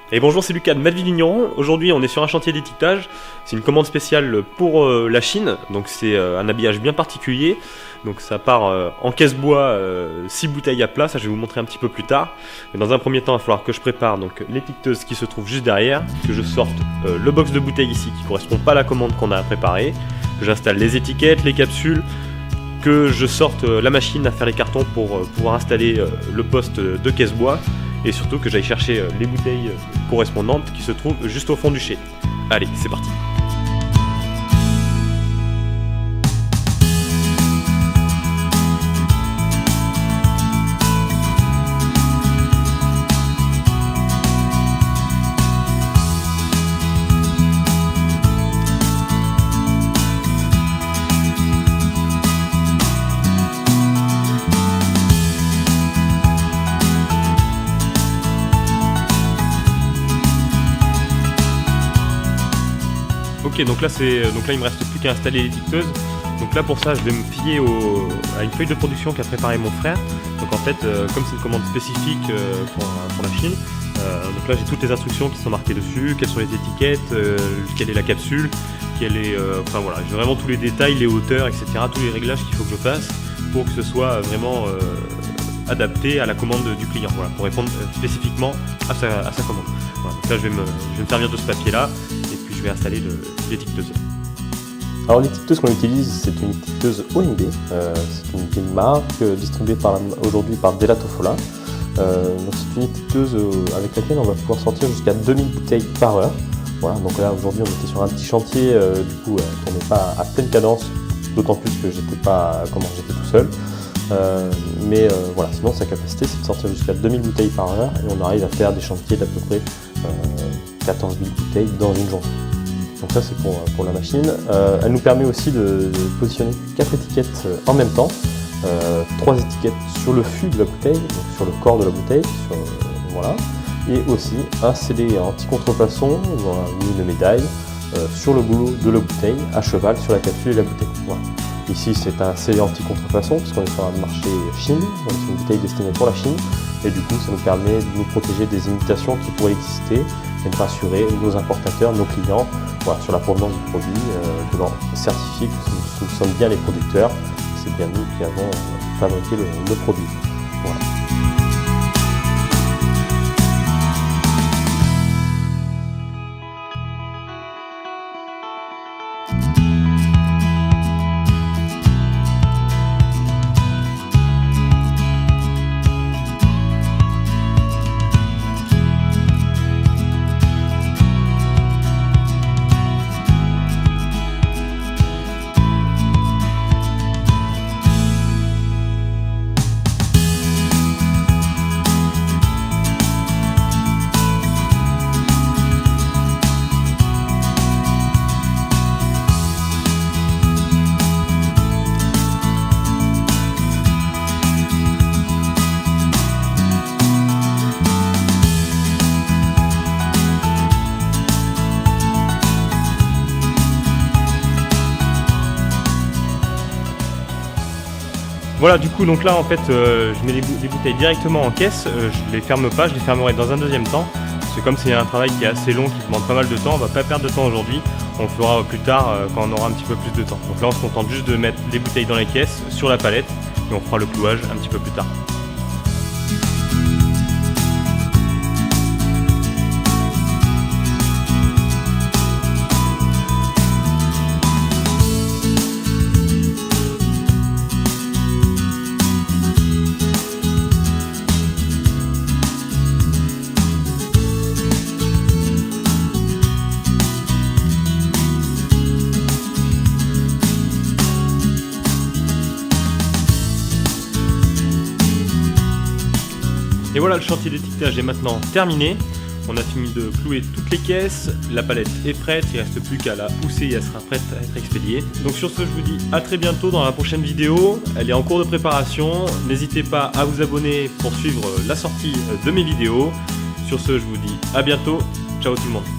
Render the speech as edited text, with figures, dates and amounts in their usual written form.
Et bonjour, c'est Lucas de Matvie Vigneron. Aujourd'hui, on est sur un chantier d'étiquetage. C'est une commande spéciale pour la Chine. Donc, c'est un habillage bien particulier. Donc, ça part en caisse bois, 6 bouteilles à plat. Ça, je vais vous montrer un petit peu plus tard. Mais dans un premier temps, il va falloir que je prépare donc l'étiqueteuse qui se trouve juste derrière, que je sorte le box de bouteilles ici qui correspond pas à la commande qu'on a préparée, que j'installe les étiquettes, les capsules, que je sorte la machine à faire les cartons pour pouvoir installer le poste de caisse bois. Et surtout que j'aille chercher les bouteilles correspondantes qui se trouvent juste au fond du chai. Allez, c'est parti. Ok, donc là il me reste plus qu'à installer l'étiqueteuse. Donc là pour ça je vais me fier à une feuille de production qu'a préparé mon frère. Donc en fait comme c'est une commande spécifique pour la Chine, donc là j'ai toutes les instructions qui sont marquées dessus, quelles sont les étiquettes, quelle est la capsule, enfin voilà, j'ai vraiment tous les détails, les hauteurs, etc. Tous les réglages qu'il faut que je fasse pour que ce soit vraiment adapté à la commande du client, voilà, pour répondre spécifiquement à sa commande. Voilà, donc là je vais me servir de ce papier là. Je vais installer l'étiqueteuse. Alors l'étiqueteuse qu'on utilise, c'est une étiqueteuse OMB, c'est une marque distribuée aujourd'hui par Delatofola. Donc c'est une étiqueteuse avec laquelle on va pouvoir sortir jusqu'à 2000 bouteilles par heure. Voilà, donc là aujourd'hui on était sur un petit chantier, du coup on n'est pas à pleine cadence, d'autant plus que j'étais tout seul. Mais voilà, sinon sa capacité c'est de sortir jusqu'à 2000 bouteilles par heure et on arrive à faire des chantiers d'à peu près 14 000 bouteilles dans une journée. Donc ça c'est pour la machine. Elle nous permet aussi de positionner 4 étiquettes en même temps. 3 étiquettes sur le fût de la bouteille, donc sur le corps de la bouteille, voilà. Et aussi un scellé anti-contrefaçon, ou une médaille, sur le goulot de la bouteille, à cheval sur la capsule et la bouteille. Voilà. Ici c'est un scellé anti-contrefaçon, puisqu'on est sur un marché Chine, donc c'est une bouteille destinée pour la Chine. Et du coup ça nous permet de nous protéger des imitations qui pourraient exister et de rassurer nos importateurs, nos clients, voilà, sur la provenance du produit, de leur certifier que nous sommes bien les producteurs, c'est bien nous qui avons fabriqué le produit. Voilà. Voilà, du coup, donc là en fait, je mets les bouteilles directement en caisse, je les ferme pas, je les fermerai dans un deuxième temps. Parce que comme c'est un travail qui est assez long, qui demande pas mal de temps, on va pas perdre de temps aujourd'hui, on le fera plus tard quand on aura un petit peu plus de temps. Donc là on se contente juste de mettre les bouteilles dans les caisses, sur la palette, et on fera le clouage un petit peu plus tard. Et voilà, le chantier d'étiquetage est maintenant terminé. On a fini de clouer toutes les caisses, la palette est prête, il ne reste plus qu'à la pousser et elle sera prête à être expédiée. Donc sur ce, je vous dis à très bientôt dans la prochaine vidéo. Elle est en cours de préparation. N'hésitez pas à vous abonner pour suivre la sortie de mes vidéos. Sur ce, je vous dis à bientôt. Ciao tout le monde.